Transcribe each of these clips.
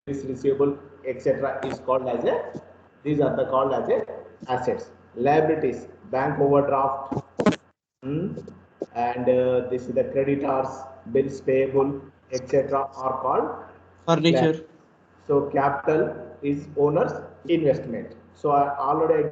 receivable, etc. is called as a, these are the called as a assets. Liabilities, bank overdraft, and this is the creditors, bills payable, etc. are called Furniture. So capital is owner's investment. So I already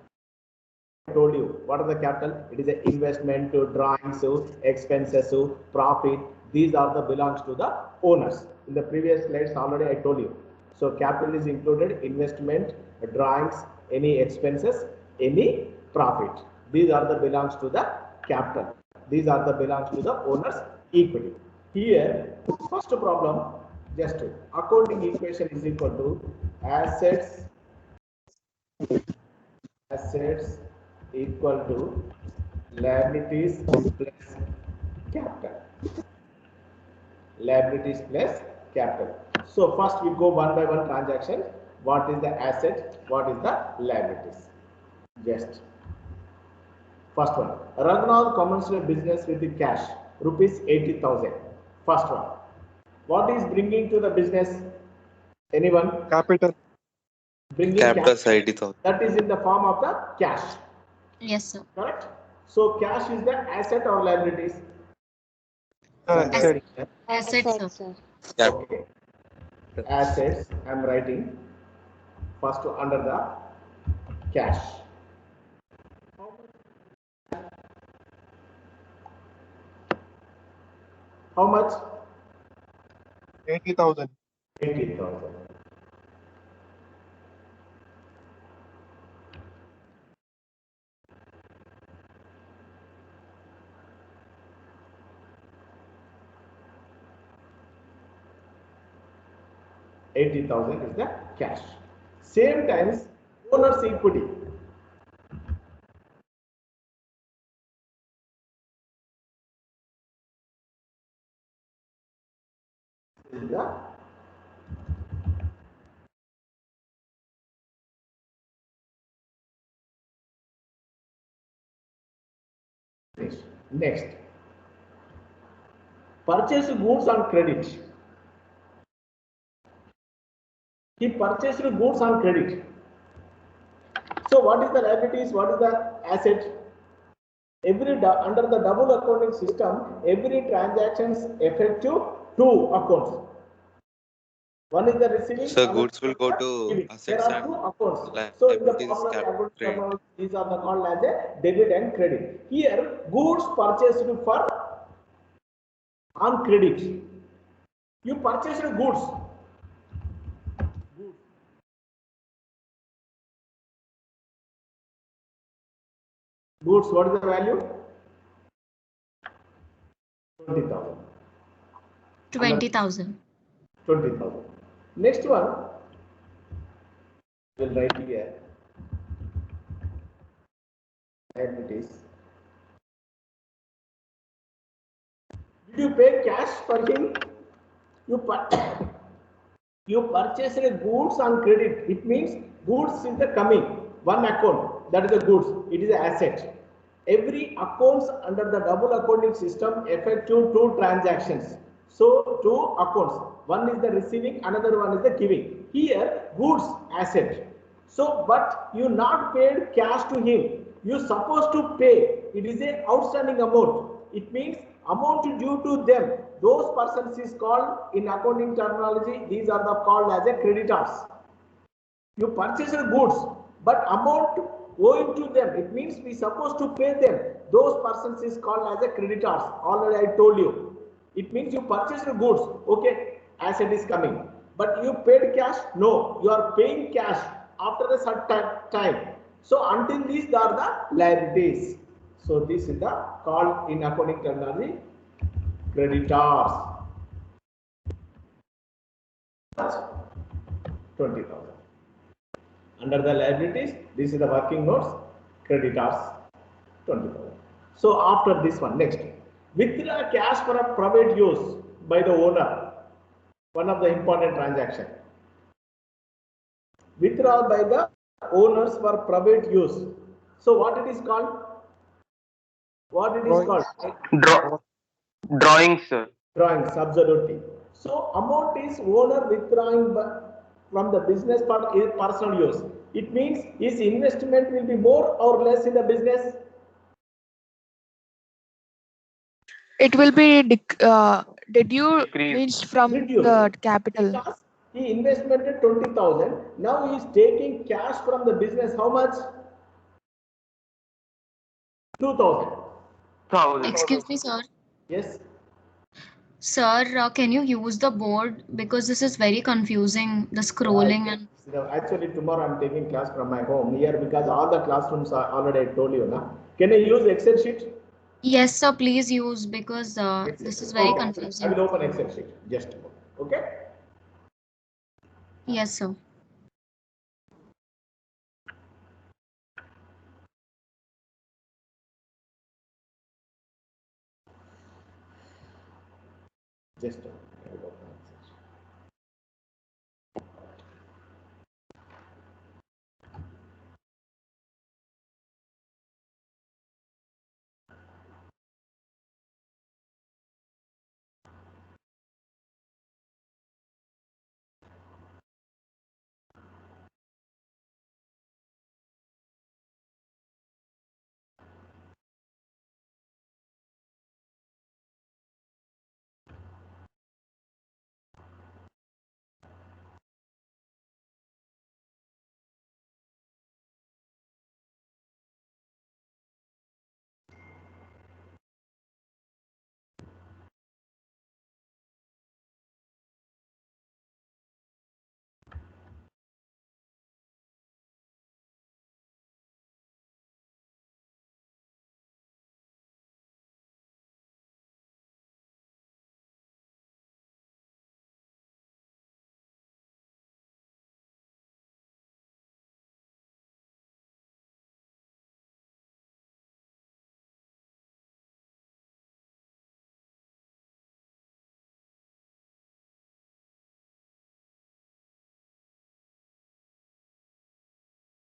told you what are the capital. It is an investment to drawings, expenses, profit. These are the belongs to the owners. In the previous slides already I told you. So capital is included investment, drawings, any expenses, any profit. These are the belongs to the capital. These are the belongs to the owner's equity. Here, first problem, just accounting equation is equal to assets equal to liabilities plus capital. Liabilities plus capital. So first we go one by one transaction. What is the asset? What is the liabilities? Just first one. Raghunath commenced a business with the cash rupees 80,000. First one. What is bringing to the business? Anyone? Capital. Bringing Capital cash. 80,000. That is in the form of the cash. Yes, sir. Correct? So cash is the asset or liabilities? Asset. Assets, sir. Okay. Assets, I am writing first under the cash. How much? 80,000. 80,000. $80,000 is the cash. Same times owner's equity. Is the next. Purchase goods on credit. He purchased goods on credit. So what is the liabilities? What is the asset? Under the double accounting system, every transactions effective two accounts. One is the receiving. So goods will go to assets there are and two accounts. So in the formula, these are the called as a debit and credit. Here, goods purchased for on credit. You purchased goods. Goods, what is the value? 20,000. 20,000. 20,000. Next one, we'll write here. Liabilities. Did you pay cash for him? You purchased goods on credit. It means goods is the coming. One account, that is the goods. It is an asset. Every accounts under the double accounting system effective two transactions. So two accounts. One is the receiving, another one is the giving. Here goods asset. So but you not paid cash to him. You supposed to pay. It is an outstanding amount. It means amount due to them. Those persons is called in accounting terminology. These are the called as a creditors. You purchase goods, but amount owing to them. It means we supposed to pay them. Those persons is called as a creditors. Already I told you. It means you purchased goods. Okay, asset is coming, but you paid cash. No, you are paying cash after a certain time. So until these are the liabilities. So this is the called in accounting terminology creditors. 20,000. Under the liabilities, this is the working notes, creditors, 20,000. So after this one, next, withdraw cash for a private use by the owner. One of the important transaction. Withdraw by the owners for private use. So what it is called? What it is called? Drawings, sir. Drawings, absolutely. So amount is owner withdrawing from the business for his personal use. It means his investment will be more or less in the business. It will be deduced from Reduced. the capital. Because he invested 20,000. Now he is taking cash from the business. How much? 2,000. Excuse me, sir. Yes. Sir, can you use the board because this is very confusing, the scrolling and Actually, tomorrow I'm taking class from my home here because all the classrooms are already I told you now. Can I use Excel sheet? yes, sir, please use because this is very Okay. I confusing. will open Excel sheet. Just a moment. Okay. Yes, sir. Just a moment. I will open Excel sheet.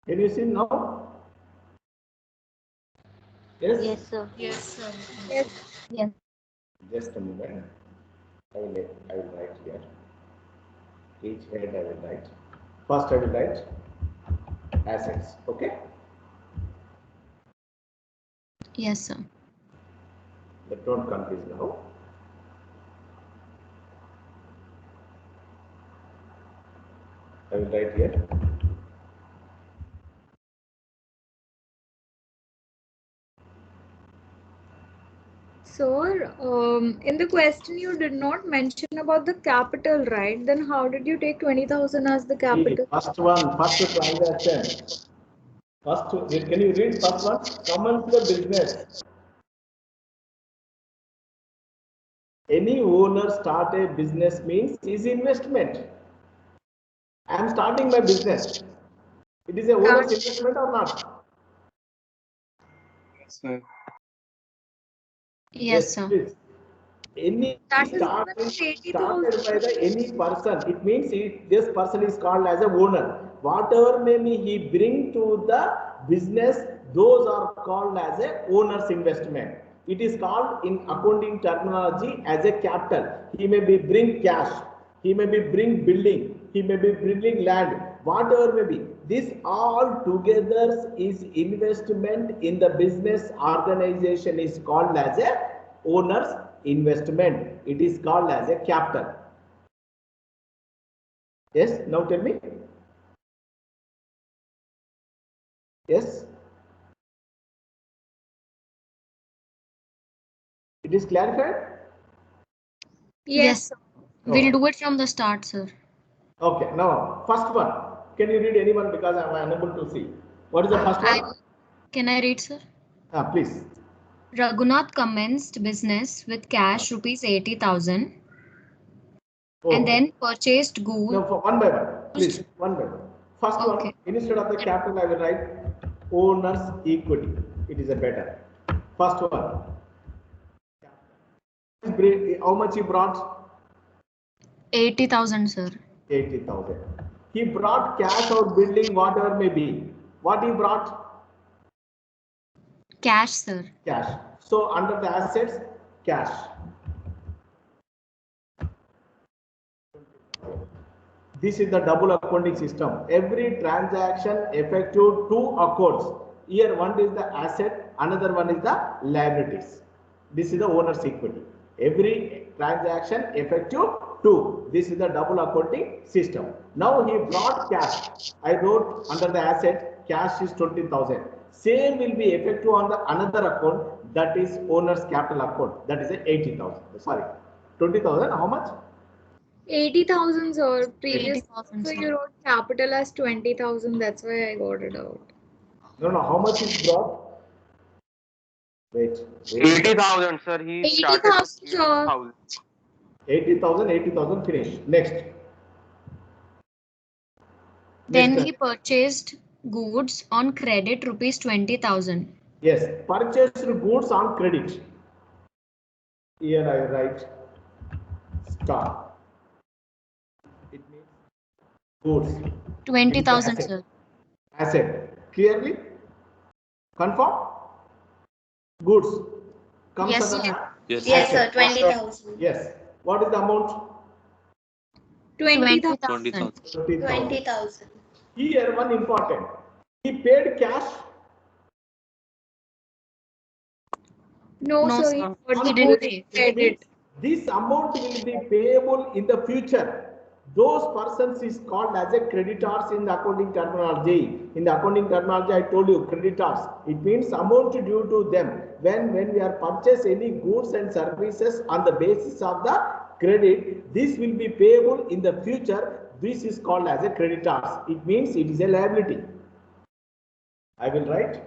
Can you see now? Yes. Yes, sir. Yes, sir. Yes. Yes. Just a moment. I will write here. Each head I will write. First I will write assets. Okay. Yes, sir. But don't confuse now. I will write here. Sir, in the question you did not mention about the capital, right? Then how did you take 20,000 as the capital? First one, first transaction. First, can you read first one? Commence the business. Any owner start a business means is investment. I am starting my business. It is a owner's investment or not? Yes, sir. Please. Any That is started given as 80,000. by the any person. It means this person is called as a owner. Whatever may he bring to the business, those are called as a owner's investment. It is called in accounting terminology as a capital. He may be bring cash. He may be bring building. He may be bringing land. Whatever may be. This all together is investment in the business organization is called as a owner's investment. It is called as a capital. Yes, now tell me. Yes. It is clarified? Yes, sir. We'll do it from the start, sir. Okay, now first one. Can you read anyone because I am unable to see. What is the first one? Can I read, sir? Please. Raghunath commenced business with cash rupees 80,000 and then purchased goods. No, for one by one. Please, one by one. First Okay. one, instead of the capital, I will write owner's equity. It is a better. First one. How much he brought? 80,000, sir. 80,000. He brought cash or building, whatever may be. What he brought? Cash, sir. Cash. So under the assets, cash. This is the double accounting system. Every transaction effective two accounts. Here one is the asset, another one is the liabilities. This is the owner's equity. Every transaction effective two. This is the double accounting system. Now he brought cash. I wrote under the asset, cash is 20,000. Same will be effective on the another account, that is owner's capital account. That is a 80,000. Sorry, 20,000. How much? 80,000, sir. Previous 80,000, so sir. you wrote capital as 20,000. That's why I got it out. No, no. How much is brought? Wait. 80,000, sir. He started 80,000, sir. 80,000. 80,000, 80,000 finished. Next. Then Next. he purchased goods on credit rupees 20,000. Yes, purchased goods on credit. Here I write stock. It means goods. 20,000, Asset. sir. Asset. Clearly? Confirm? Goods. Comes Yes, under sir. Yes. Yes, sir, asset. 20,000. Yes. What is the amount? 20,000. 20,000. 20,000. 20,000. Here one important. He paid cash. No, No, sir. sir. Got He the didn't goods pay. credit. This amount will be payable in the future. Those persons is called as a creditors in the accounting terminology. In the accounting terminology, I told you creditors. It means amount due to them. When we are purchase any goods and services on the basis of the credit, this will be payable in the future. This is called as a creditors. It means it is a liability. I will write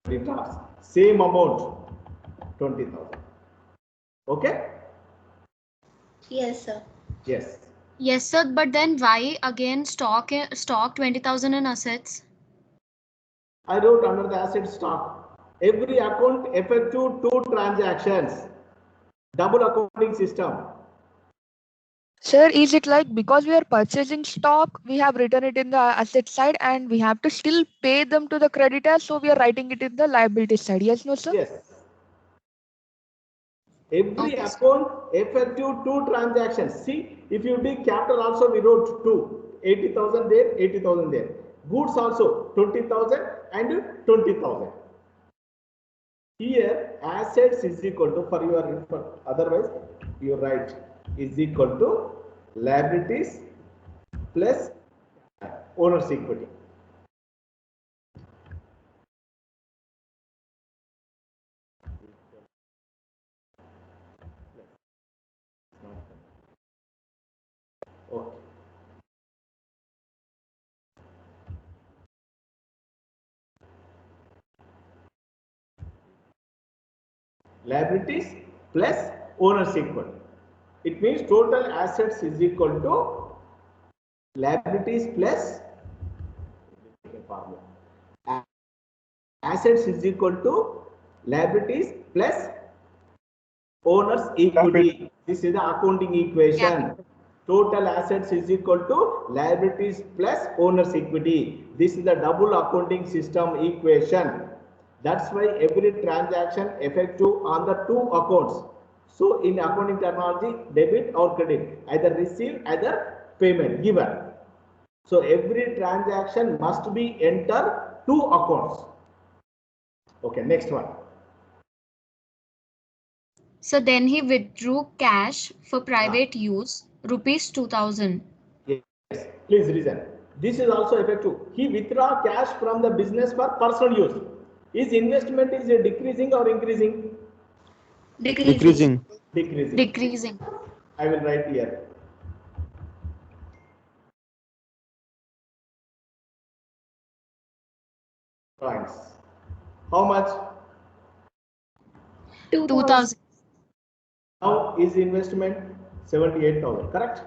creditors. Same amount, 20,000. Okay? Yes, sir. Yes. Yes, sir. But then why again stock 20,000 in assets? I wrote under the asset stock. Every account effective two transactions. Double accounting system. Sir, is it like because we are purchasing stock, we have written it in the asset side and we have to still pay them to the creditors, so we are writing it in the liability side? Yes, no, sir? Yes. Every Okay, sir. account effective two transactions. See, if you take capital also we wrote two. 80,000 there, 80,000 there. Goods also 20,000 and 20,000. Here assets is equal to, for your otherwise you write is equal to liabilities plus owner's equity. Okay. Liabilities plus owner's equity. It means total assets is equal to liabilities plus assets is equal to liabilities plus owner's equity. This is the accounting equation. Total assets is equal to liabilities plus owner's equity. This is the double accounting system equation. That's why every transaction effective on the two accounts. So in accounting terminology, debit or credit, either receive, either payment given. So every transaction must be enter two accounts. Okay, next one. So then he withdrew cash for private use, rupees 2,000. Yes, please reason. This is also effective. He withdraw cash from the business for personal use. His investment is decreasing or increasing? Decreasing. Decreasing. Decreasing. I will write here. Points. How much? 2,000. Now is investment 78,000, correct?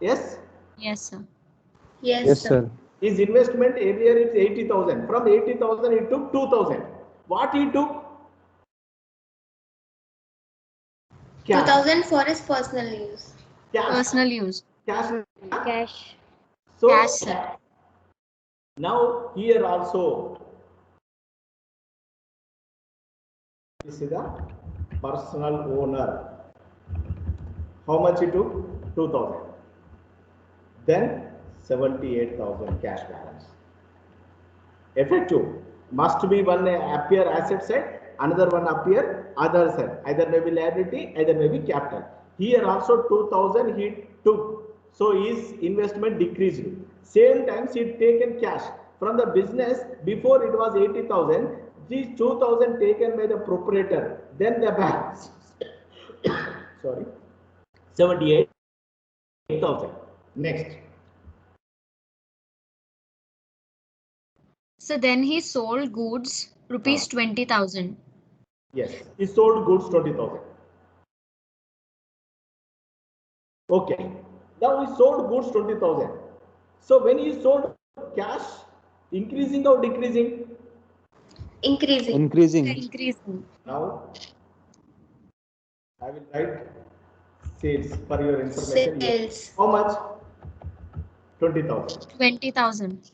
Yes? Yes, sir. Yes, sir. His investment earlier is 80,000. From 80,000 he took 2,000. What he took? Cash. 2,000 for his personal use. Cash. Personal use. Cash. Cash. So Cash, sir. now here also this is the personal owner. How much he took? 2,000. Then 78,000 cash balance. Effective must be one appear asset side, another one appear other side. Either may be liability, either may be capital. Here also 2,000 he took, so his investment decreased. Same times he taken cash from the business. Before it was 80,000. These 2,000 taken by the proprietor. Then the balance. Sorry, 78,000. Next. So then he sold goods rupees 20,000. Yes, he sold goods 20,000. Okay, now he sold goods 20,000. So when he sold, cash increasing or decreasing? Increasing. Increasing. Now I will write sales for your information. Sales. How much? 20,000. 20,000.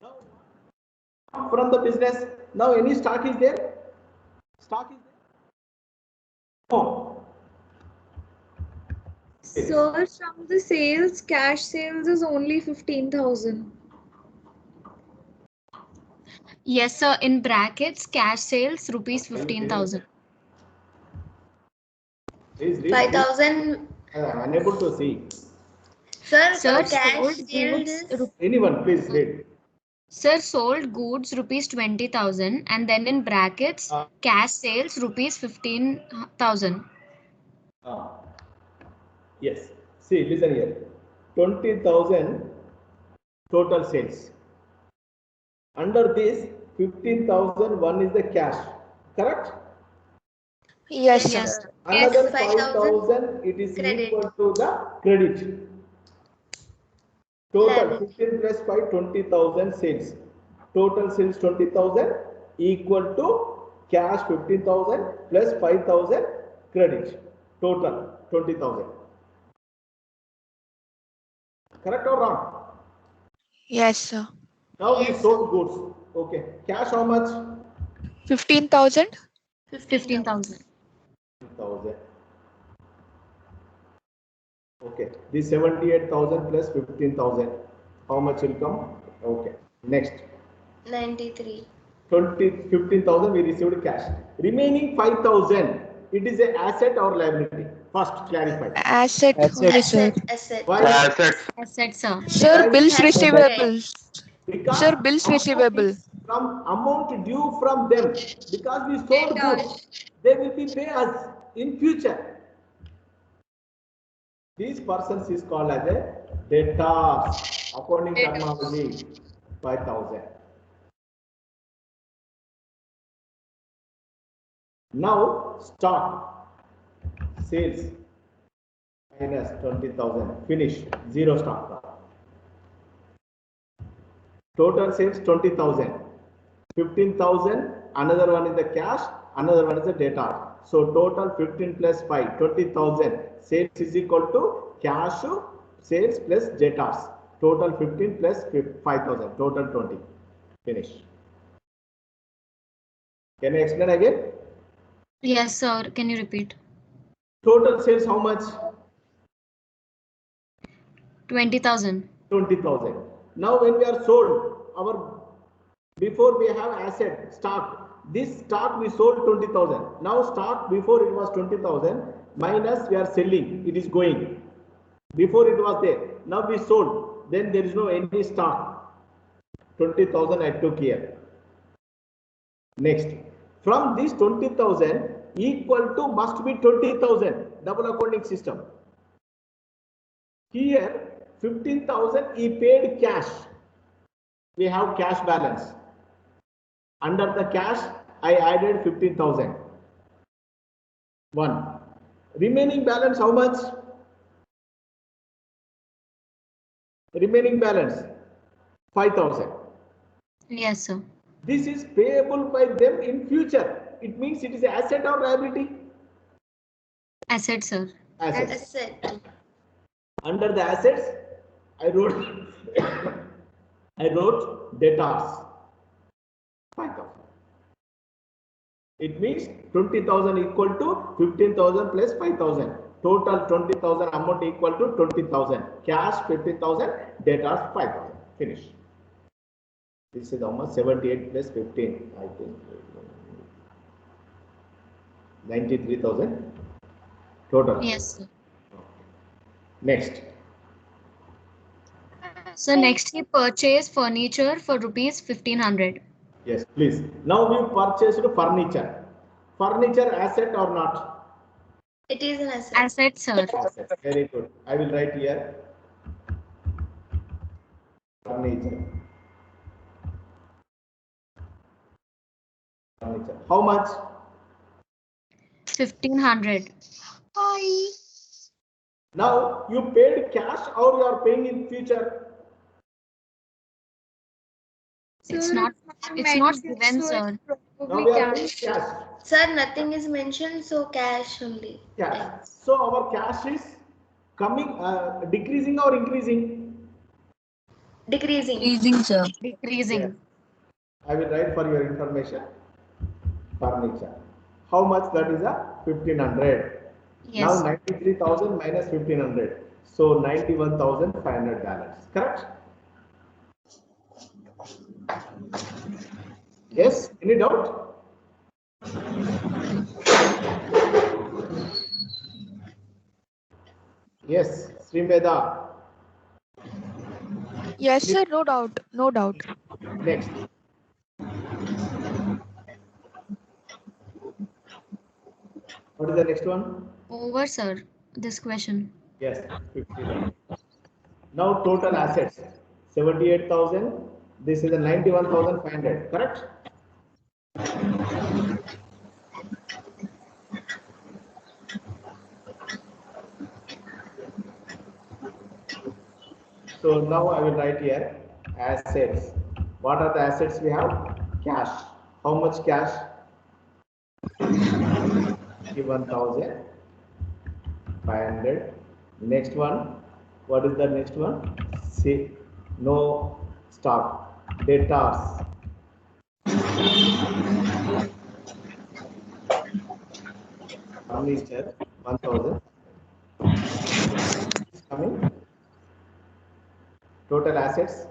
Now from the business, now any stock is there? Stock is there? No. Sir, from the sales, cash sales is only 15,000. Yes, sir. In brackets, cash sales rupees 15,000. Please read. 5,000. I am unable to see. Sir, Sir, cash sold sales goods. is Anyone, please read. Sir, sold goods rupees 20,000, and then in brackets, cash sales rupees 15,000. Yes. See, listen here. 20,000 total sales. Under this, 15,000 one is the cash. Correct? Yes, Yes, sir. sir. Another 5,000 5,000 it is credit. equal to the credit. Total Liability. 15 plus 5, 20,000 sales. Total sales 20,000 equal to cash 15,000 plus 5,000 credit. Total 20,000. Correct or wrong? Yes, sir. Now we Yes, sold goods. Okay. Cash how much? 15,000. 15,000. 1,000. Okay. This 78,000 plus 15,000. How much will come? Okay. Next. 93. 15,000 we received cash. Remaining 5,000. It is an asset or liability? First clarify. Asset only, sir. Asset. Why? Assets. Assets, sir. Sir, Why? bills Has to receivable. Because Sir, bills amount receivable. is from amount due from them. Because we sold goods, they will be pay us in future. These persons is called as a debtors. Accounting terminology, 5,000. Now stock sales minus 20,000. Finish. Zero stock. Total sales 20,000. 15,000. Another one is the cash. Another one is the debtor. So total 15 plus 5, 20,000. Sales is equal to cash sales plus debtors. Total 15 plus 5,000. Total 20. Finish. Can I explain again? Yes, sir. Can you repeat? Total sales how much? 20,000. 20,000. Now when we are sold, before we have asset stock. This stock we sold 20,000. Now stock before it was 20,000 minus we are selling. It is going. Before it was there. Now we sold. Then there is no any stock. 20,000 I took here. Next. From this 20,000 equal to must be 20,000. Double accounting system. Here 15,000 he paid cash. We have cash balance. Under the cash, I added 15,000. 1. Remaining balance how much? Remaining balance 5,000. Yes, sir. This is payable by them in future. It means it is asset or liability? Assets, sir. Assets. Asset. Under the assets, I wrote debtors. 5,000. It means 20,000 equal to 15,000 plus 5,000. Total 20,000 amount equal to 20,000. Cash 50,000, debtors 5,000. Finish. This is almost 78 plus 15. I think 93,000 total. Yes, sir. Next. So next he purchased furniture for rupees 1500. Yes, please. Now we purchased furniture. Furniture asset or not? It is an asset. Asset, sir. Asset. Very good. I will write here. Furniture. Furniture. How much? 1500. Now you paid cash or you are paying in future? It's Sir, not mentioned, given, so sir. it's Now probably we are paying cash. cash. Sir, nothing is mentioned, so cash only. Cash. So our cash is coming, decreasing or increasing? Decreasing. Decreasing. Yes. I will write for your information. Furniture. How much that is? 1500. Yes. Now 93,000 minus 1500. So 91,500 balance. Correct? Yes. Any doubt? Yes. Srimeda. Yes, sir. No doubt. No doubt. Next. What is the next one? Over, sir. This question. Yes, 59. Now total assets 78,000. This is a 91,500. Correct? So now I will write here assets. What are the assets we have? Cash. How much cash? 1,500. Next one. What is the next one? See, no stock. Debtors. Furniture 1,000. Coming. Total assets.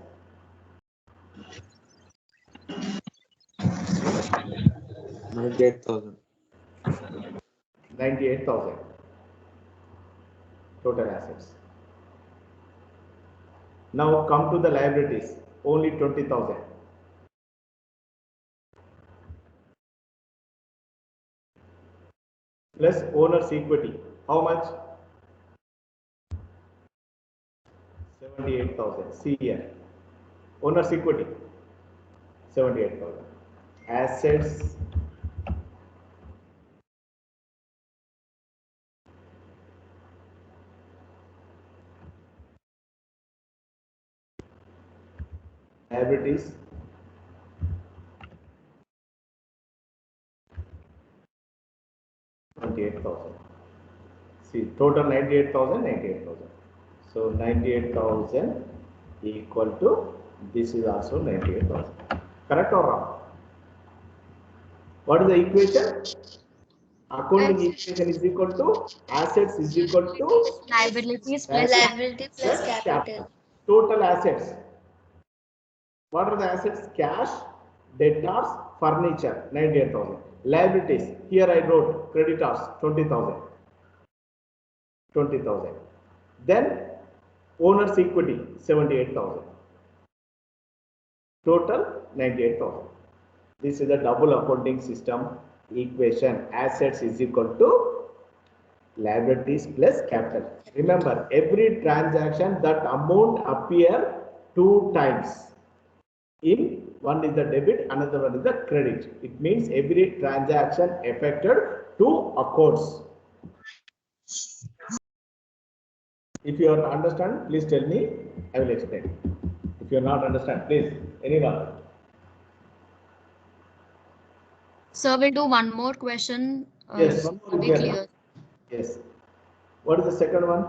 98,000. 98,000. Total assets. Now come to the liabilities. Only 20,000. Plus owner's equity. How much? 78,000. See here. Owner's equity. 78,000. Assets. Liabilities. $28,000. See, total 98,000, 98,000. So 98,000 equal to this is also 98,000. Correct or wrong? What is the equation? Accounting equation is equal to assets is equal to Liabilities plus Liability plus plus capital. Total assets. What are the assets? Cash, debtors, furniture 98,000. Liabilities. Here I wrote creditors 20,000. 20,000. Then owner's equity 78,000. Total 98,000. This is the double accounting system equation. Assets is equal to liabilities plus capital. Remember, every transaction that amount appear two times. In one is the debit, another one is the credit. It means every transaction affected two accounts. If you understand, please tell me. I will explain. If you not understand, please, anyone. Sir, we'll do one more question. Yes, one more to is be there. clear. Yes. What is the second one?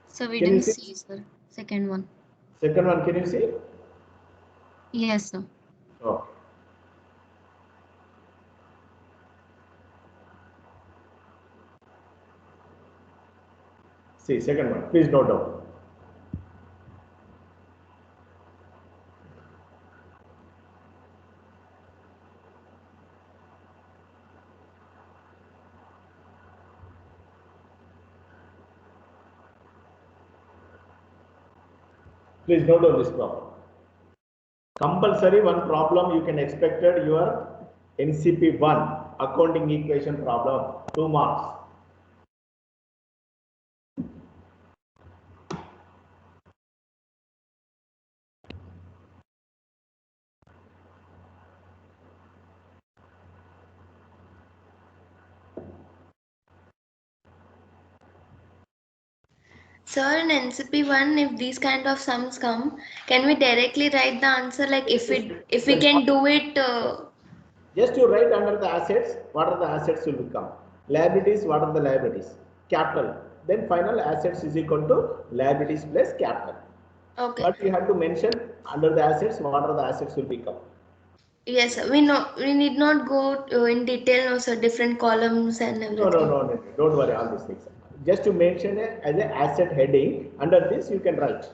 So we Can you didn't see? see, sir. Second one. Second one, can you see? Yes, sir. Okay. See, second one, please note down. Please note down this problem. Compulsory one problem you can expected your NCP 1 accounting equation problem, 2 marks. Sir, in NCP1, if these kind of sums come, can we directly write the answer? Like if we can do it. Just you write under the assets, what are the assets will become? Liabilities, what are the liabilities? Capital. Then final assets is equal to liabilities plus capital. Okay. But you have to mention under the assets, what are the assets will become? Yes, sir. We need not go in detail, no, sir. Different columns and everything. No. Don't worry, all these things. Just to mention it as an asset heading. Under this, you can write.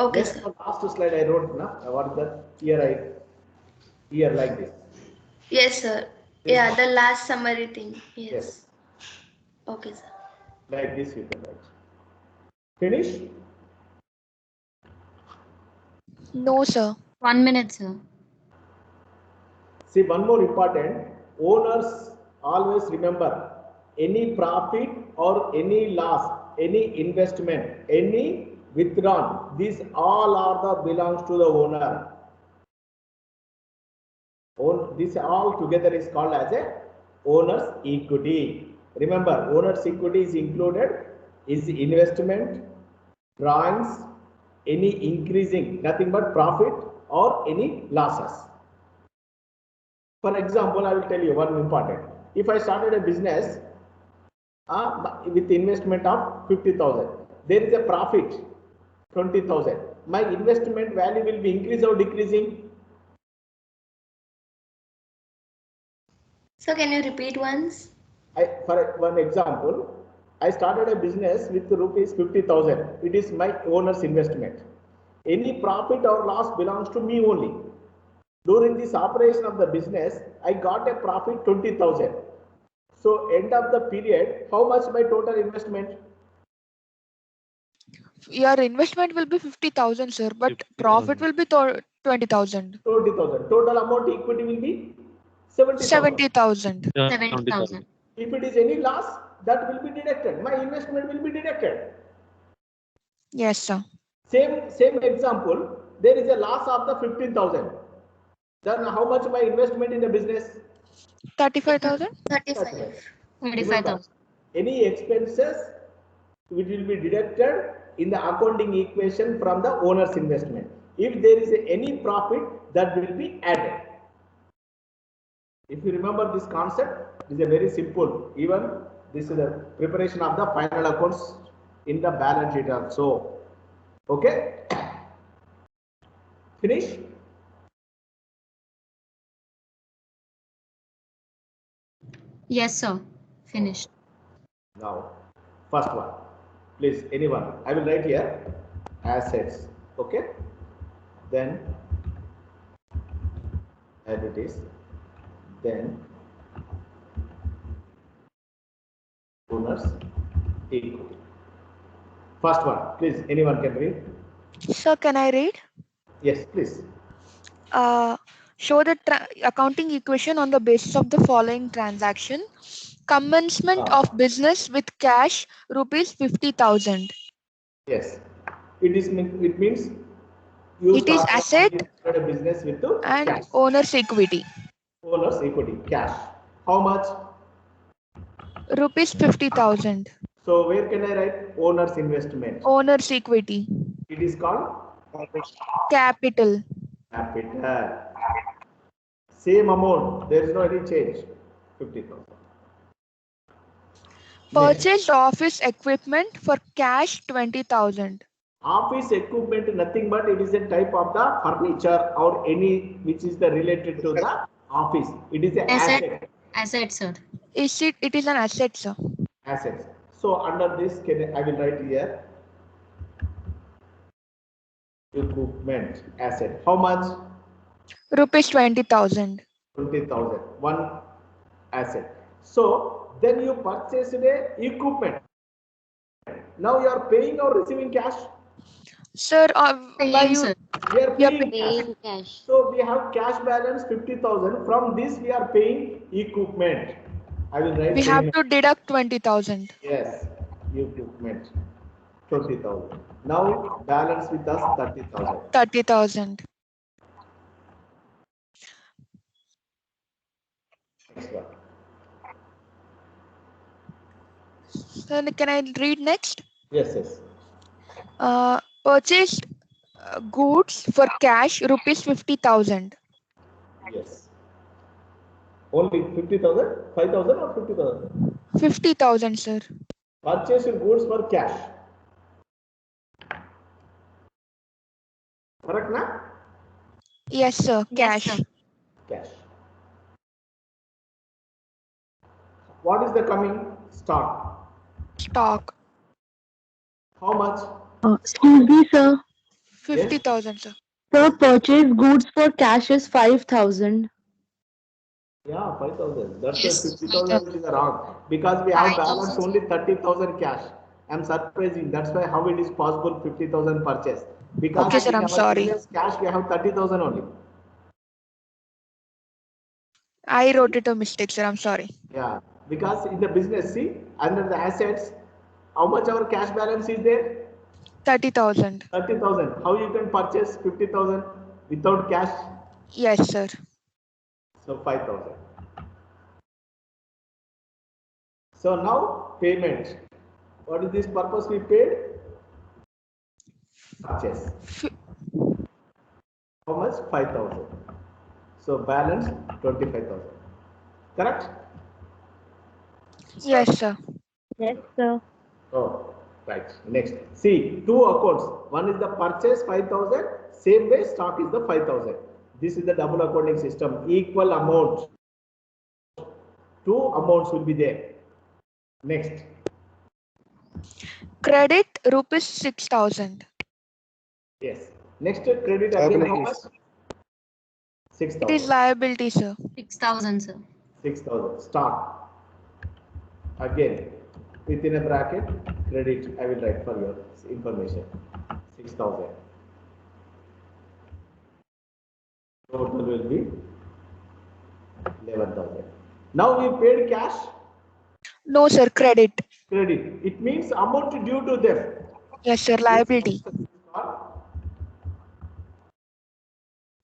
Okay, Just sir. the last slide I wrote, what is the here like this. Yes, sir. Yeah, the last summary thing. Yes. Okay, sir. Like this you can write. Finish? No, sir. 1 minute, sir. See, one more important, owners always remember any profit or any loss, any investment, any withdrawn, these all are the belongs to the owner. This all together is called as a owner's equity. Remember, owner's equity is included is investment, drawings, any increasing, nothing but profit or any losses. For example, I will tell you one important. If I started a business with investment of 50,000, there is a profit 20,000. My investment value will be increasing or decreasing? So can you repeat once? For one example, I started a business with rupees 50,000. It is my owner's investment. Any profit or loss belongs to me only. During this operation of the business, I got a profit 20,000. So end of the period, how much my total investment? Your investment will be 50,000, sir, but profit will be 20,000. 20,000. Total amount equity will be 70,000. 70,000. 70,000. If it is any loss, that will be deducted. My investment will be deducted. Yes, sir. Same example, there is a loss of the 15,000. Then how much my investment in the business? 35,000. 35. 35,000. Any expenses which will be deducted in the accounting equation from the owner's investment. If there is any profit, that will be added. If you remember this concept, it is a very simple. Even this is the preparation of the final accounts in the balance sheet also. Okay? Finish? Yes, sir. Finished. Now, first one. Please, anyone. I will write here assets. Okay? Then liabilities. Then owners equity. First one. Please, anyone can read? Sir, can I read? Yes, please. Show the accounting equation on the basis of the following transaction. Commencement of business with cash rupees 50,000. Yes. It means you It is asset a business with and cash. owner's equity. Owner's equity, cash. How much? Rupees 50,000. So where can I write owner's investment? Owner's equity. It is called Capital. capital. Same amount. There is no any change. 50,000. Purchased office equipment for cash 20,000. Office equipment, nothing but it is a type of the furniture or any which is the related to the office. It is an asset. Asset, sir. It is an asset, sir. Assets. So under this, I will write here equipment asset. How much? Rupees 20,000. 20,000. One asset. So then you purchased a equipment. Now you are paying or receiving cash? Sir, by Paying, you, sir. We are we are paying cash. Paying cash. So we have cash balance 50,000. From this we are paying equipment. I will write. we have to deduct 20,000. Yes, equipment 20,000. Now balance with us 30,000. 30,000. Next one. Sir, can I read next? Yes, yes. Purchased goods for cash rupees 50,000. Yes. Only 50,000, 5,000 or 50,000? 50,000, sir. Purchase goods for cash. Correct, na? Yes, sir. Yes, Cash. sir. Cash. What is the coming? Stock. Stock. How much? Excuse me, sir. 50,000, sir. Sir, purchase goods for cash is 5,000. Yeah, 5,000. That's Yes, why 50,000 is wrong. Because we have balance 5,000. only 30,000 cash. I'm surprising. That's why how it is possible 50,000 purchase. Because Okay, sir, in I'm our sorry. business cash we have 30,000 only. I wrote it a mistake, sir. I'm sorry. Yeah, because in the business, see, under the assets, how much our cash balance is there? 30,000. 30,000. How you can purchase 50,000 without cash? Yes, sir. So 5,000. So now payment. What is this purpose we paid? Purchase. How much? 5,000. So balance 25,000. Correct? Yes, sir. Yes, sir. Oh, right. Next. See, two accounts. One is the purchase 5,000. Same way stock is the 5,000. This is the double accounting system. Equal amount. Two amounts will be there. Next. Credit rupees 6,000. Yes. Next credit again how much? It is 6,000. liability, sir. 6,000, sir. 6,000. Stock. Again, within a bracket, credit. I will write for your information. 6,000. Total will be 11,000. Now we paid cash. No, sir. Credit. Credit. It means amount due to them. Yes, sir. Liability.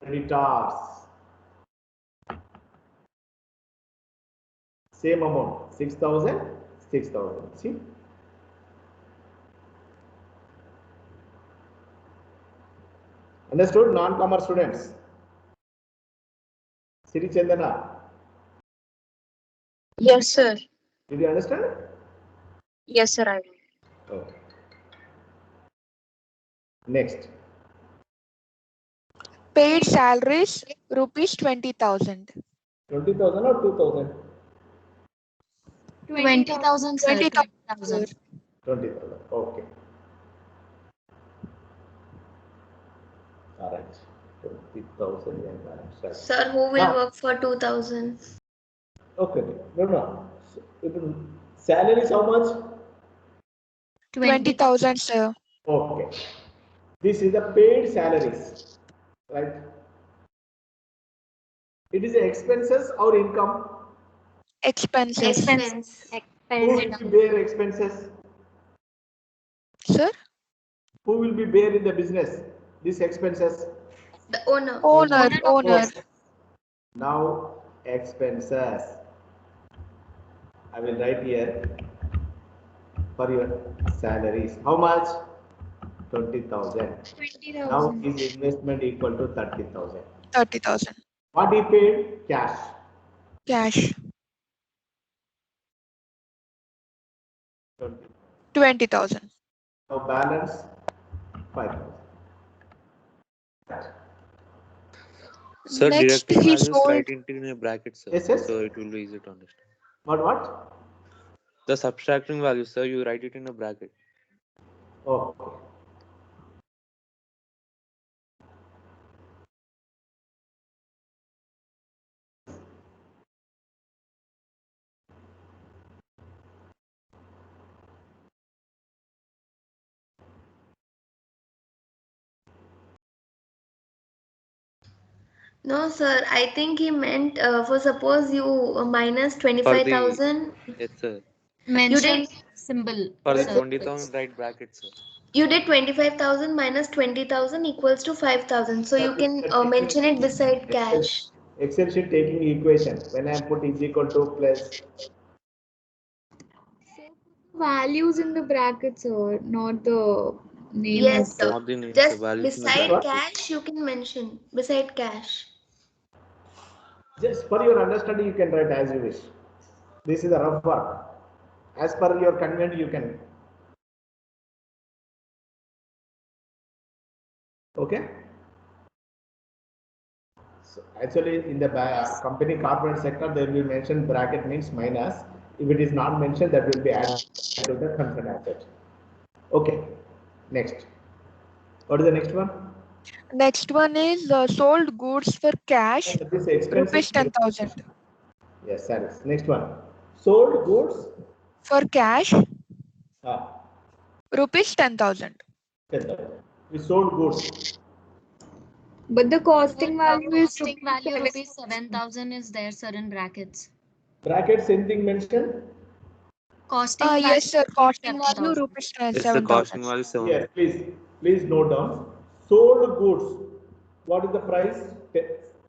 Creditors. Same amount. 6,000. 6,000. See? Understood? Non-commerce students. Siri Chandana. Yes, sir. Did you understand? Yes, sir. I will. Okay. Next. Paid salaries rupees 20,000. 20,000 or 2,000? 20,000, sir. 20,000. 20,000. 20,000. Okay. All right. 20,000 and balance. Right. Sir, who will Now- work for 2,000? Okay. No. So, salary is how much? 20,000, sir. Okay. This is the paid salaries, right? It is expenses or income. Expenses. Expense. Who will be bear expenses? Sir? Who will be bear in the business? These expenses. The owner. Owner. Now expenses. I will write here for your salaries. How much? 20,000. 20,000. Now his investment equal to 30,000. 30,000. What he paid? Cash. Cash. 20. 20,000. Now balance 5,000. Sir, Next, deducting he values sold. write it in a bracket, sir. Yes, yes. So it will be easy to understand. What? The subtracting value, sir, you write it in a bracket. Okay. No, sir. I think he meant for suppose you minus For the 25,000. yes, sir. Mention symbol. For the sir. 20,000, write bracket, sir. You did 25,000 minus 20,000 equals to 5,000. So you can mention it beside cash. Excel sheet taking equation. When I put is equal to plus. Values in the brackets or not the name Yes, of sir. Not the name, Just sir. Values in the beside bracket. cash, you can mention beside cash. Just for your understanding, you can write as you wish. This is a rough work. As per your convenience, you can. Okay. So actually, in the company corporate sector, there will be mentioned bracket means minus. If it is not mentioned, that will be added to the concerned asset. Okay. Next. What is the next one? Next one is sold goods for cash, This expenses. rupees 10,000. Yes, service. Next one. Sold goods. For cash, Ah, rupees 10,000. 10,000. We sold goods. but the costing value is Costing value rupees rupees 7,000 is there, sir, in brackets. Brackets, anything mentioned? Costing Yes, value sir. Costing value 7,000. rupees Yes, the 7,000. costing value is 7. Yes, please note down. Sold goods. What is the price?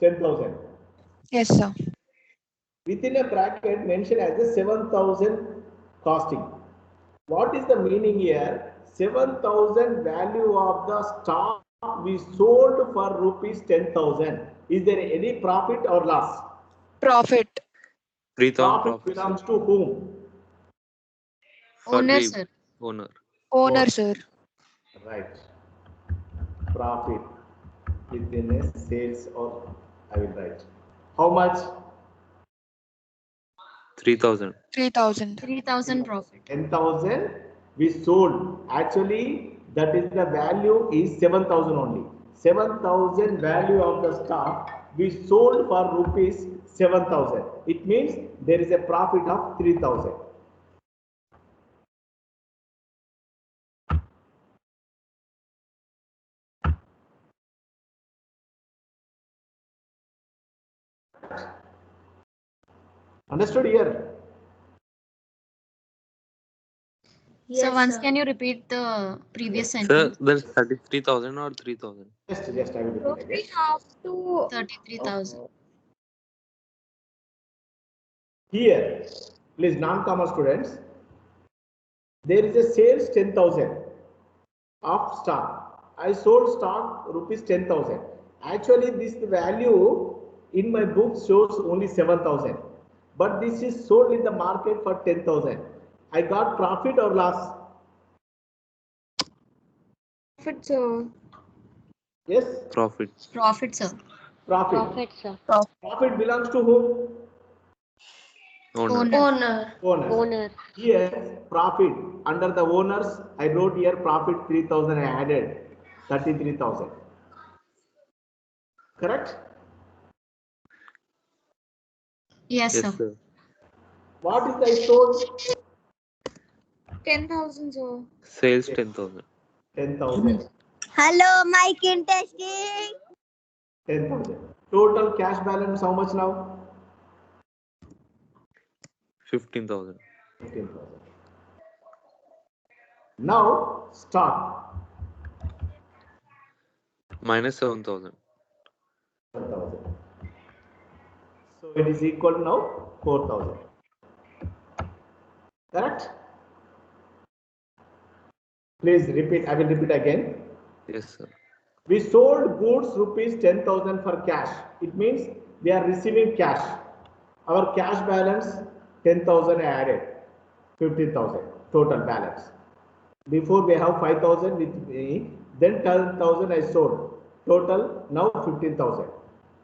10,000. Yes, sir. Within a bracket mentioned as the 7,000 costing. What is the meaning here? 7,000 value of the stock we sold for rupees 10,000. Is there any profit or loss? Profit. 3,000 Profit profit, belongs to whom? for Owner, the sir. owner. Owner, sir. Right. Profit within a sales or I will write. How much? 3,000. 3,000. 3,000 profit. 10,000 we sold. Actually, that is the value is 7,000 only. 7,000 value of the stock we sold for rupees 7,000. It means there is a profit of 3,000. Understood here? Yes, So once sir. can you repeat the previous Sir, sentence? there's 33,000 or 3,000. Just I will So repeat we again. have to 33,000. Here, please non-commerce students, there is a sales 10,000 of stock. I sold stock rupees 10,000. Actually, this value in my book shows only 7,000. But this is sold in the market for 10,000. I got profit or loss? profit, sir. Yes, Profit. Profit, sir. profit. sir. Profit belongs to whom? Owner. Owner. Owner. Here, profit under the owners, I wrote here profit 3,000. I added 33,000. Correct? Yes, Yes, sir. sir. What is I sold? 10,000, sir. Sales 10,000. 10,000. Hello, mic in testing. 10,000. Total cash balance how much now? 15,000. 15,000. Now stock Minus 7,000. 1,000. So it is equal now 4,000. Correct? Please repeat. I will repeat again. Yes, sir. We sold goods rupees 10,000 for cash. It means we are receiving cash. Our cash balance 10,000 added 15,000 total balance. Before we have 5,000 with me, then 10,000 I sold. Total now 15,000.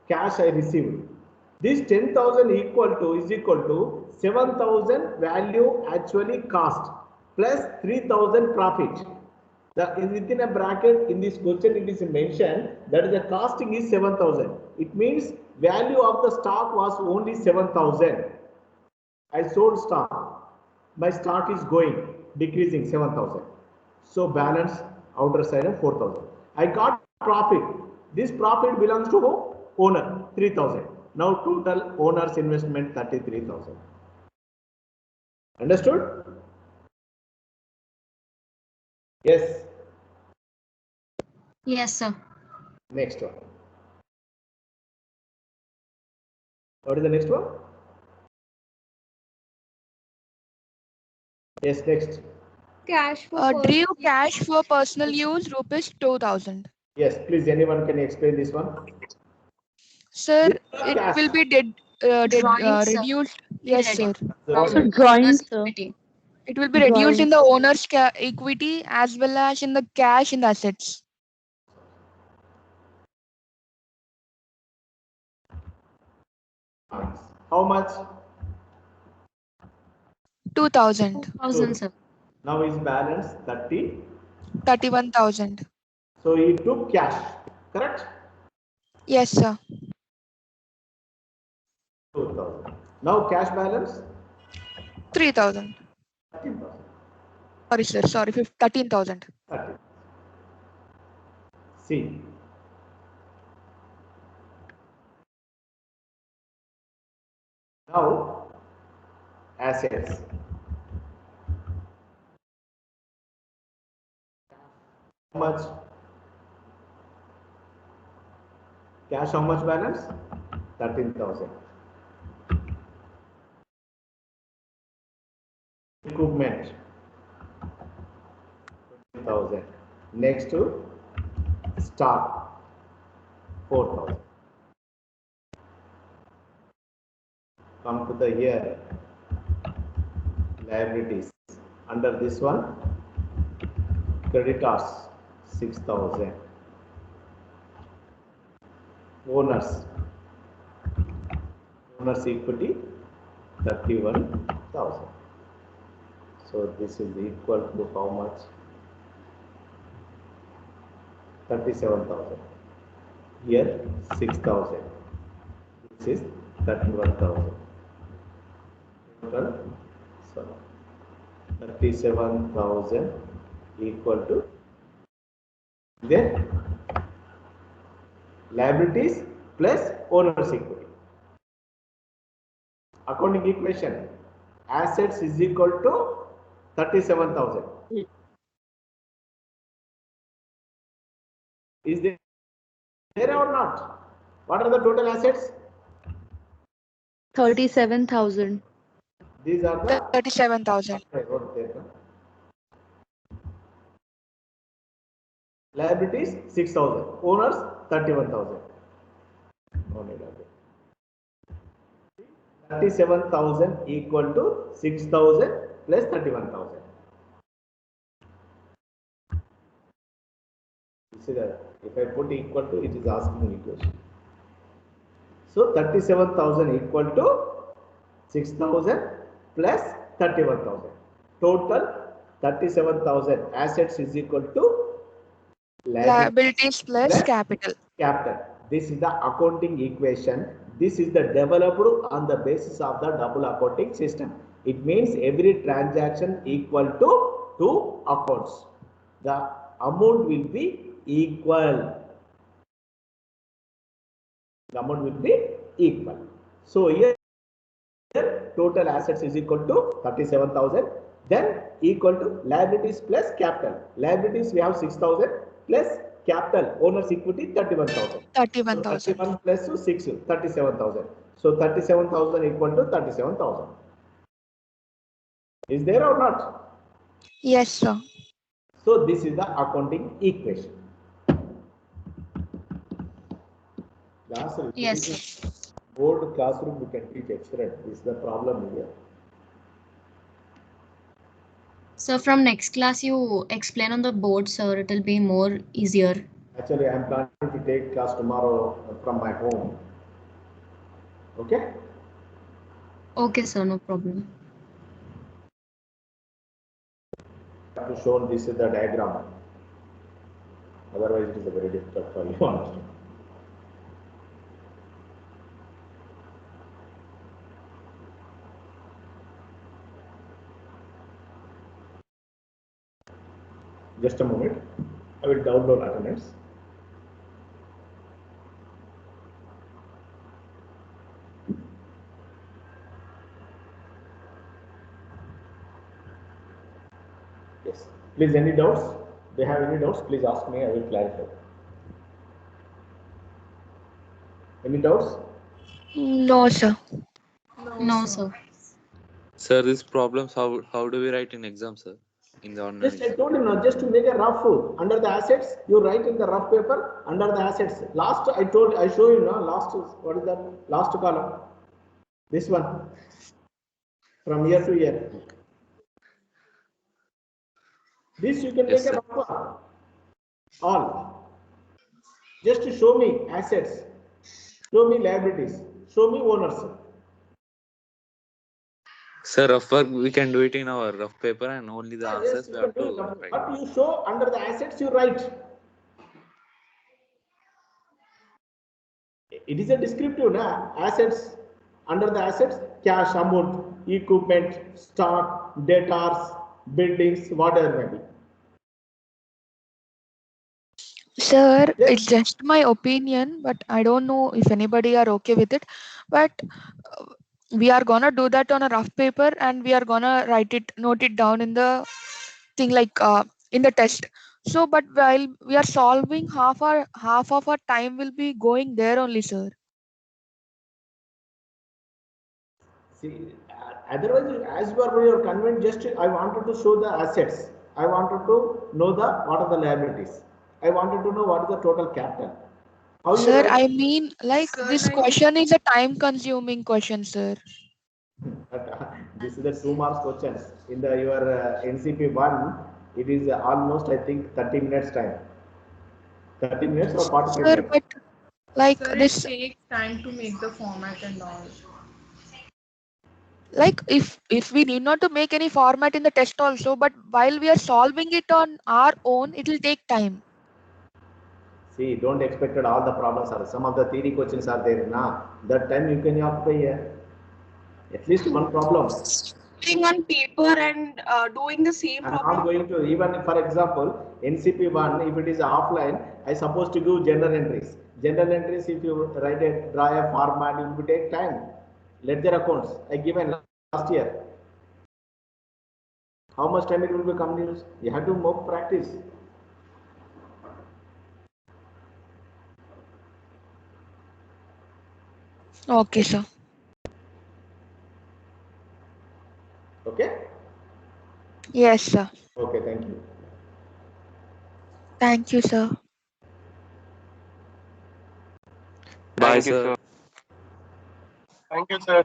Cash I received. This 10,000 is equal to 7,000 value actually cost plus 3,000 profit. Within a bracket in this question it is mentioned that the costing is 7,000. It means value of the stock was only 7,000. I sold stock. My stock is going decreasing 7,000. So balance outer side of 4,000. I got profit. This profit belongs to who? Owner 3,000. Now total owner's investment 33,000. Understood? Yes. Yes, sir. Next one. What is the next one? Yes, next. Cash for Drew personal cash for personal use rupees 2,000. Yes, please. Anyone can explain this one? Sir, Cash. it will be Drawings, sir. reduced. Yes, sir. So, So From drawing, owner's sir. equity. It will be reduced in the Drawings. owner's equity as well as in the cash in the assets. how much? 2,000. 1,000, sir. Now is balance 30. 31,000. So he took cash, correct? Yes, sir. 2,000. Now cash balance 3,000. 13,000. Sorry, sir. Sorry, 13,000. 30. See. Now assets. How much? Cash how much balance? 13,000. Equipment 20,000. Next to stock 4,000. Come to the here liabilities. Under this one, creditors 6,000. Owners equity 31,000. So this is equal to how much? 37,000. Here 6,000. This is 31,000. Total 37,000 equal to then liabilities plus owner's equity. Accounting equation, assets is equal to 37,000. Is there or not? What are the total assets? 37,000. These are the 37,000. I wrote there, no? Liabilities 6,000. Owners 31,000. Only liability. 37,000 equal to 6,000 plus 31,000. You see that if I put equal to, it is asking equation. So 37,000 equal to 6,000 plus 31,000. Total 37,000 assets is equal to Liabilities plus capital. Capital. This is the accounting equation. This is the developed on the basis of the double accounting system. It means every transaction equal to two accounts. The amount will be equal. The amount will be equal. So here total assets is equal to 37,000. Then equal to liabilities plus capital. Liabilities we have 6,000 plus capital owner's equity 31,000. 31,000. 31 plus 6, 37,000. So 37,000 equal to 37,000. Is there or not? Yes, sir. So this is the accounting equation. Yes, sir. Board classroom we can teach excellent. This is the problem here. So from next class, you explain on the board, sir. It will be more easier. Actually, I am planning to take class tomorrow from my home. Okay. Okay, sir, no problem. I have to show this is the diagram. Otherwise, it is very difficult for you to understand. Just a moment. I will download attendance. Yes. Please, any doubts? They have any doubts? Please ask me. I will clarify. Any doubts? No, sir. No, sir. Sir, these problems, how do we write in exam, sir? In the online Just I exam? told you now, just to make a rough under the assets, you write in the rough paper under the assets. Last I show you now. Last what is that? Last column. This one from year to year. This you can Yes, make a sir. rough one. All. Just to show me assets, show me liabilities, show me owners. Sir, rough work, we can do it in our rough paper and only the Yes, answers you we can have do to it. write. But you show under the assets, you write. It is a descriptive, na? Assets, under the assets, cash, amount, equipment, stock, debtors, buildings, whatever may be. Sir, Yes. it's just my opinion, but I don't know if anybody are okay with it. But we are gonna do that on a rough paper, and we are gonna note it down in the thing, like in the test. So, but while we are solving, half of our time will be going there only, sir. See, otherwise, as you are convinced, just I wanted to show the assets. I wanted to know what are the liabilities. I wanted to know what is the total capital. How you Sir, write? I mean, like this question is a time-consuming question, sir. This is the 2 marks questions. In the your NCP 1, it is almost I think 30 minutes time. 30 minutes or 45 Sir, minutes. but like Sir, this, it takes time to make the format and all. like if we need not to make any format in the test also, but while we are solving it on our own, it will take time. See, don't expect that all the problems are. Some of the theory questions are there now. That time you can occupy at least one problem. Sitting on paper and doing the same I'm not problem. going to, even for example, NCP 1, if it is offline, I supposed to do general entries. General entries, if you draw a format, it will take time. Ledger accounts, I given last year. How much time it will be continuous? You have to more practice. Okay, sir. Okay? Yes, sir. Okay, thank you. Thank you, sir. Bye, Thank you, sir. sir. Thank you, sir.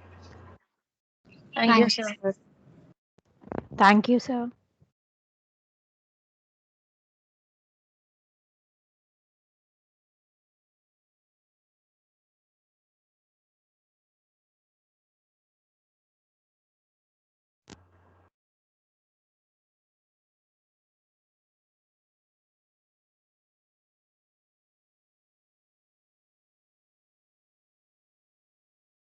Thank you, sir. Thank you, sir.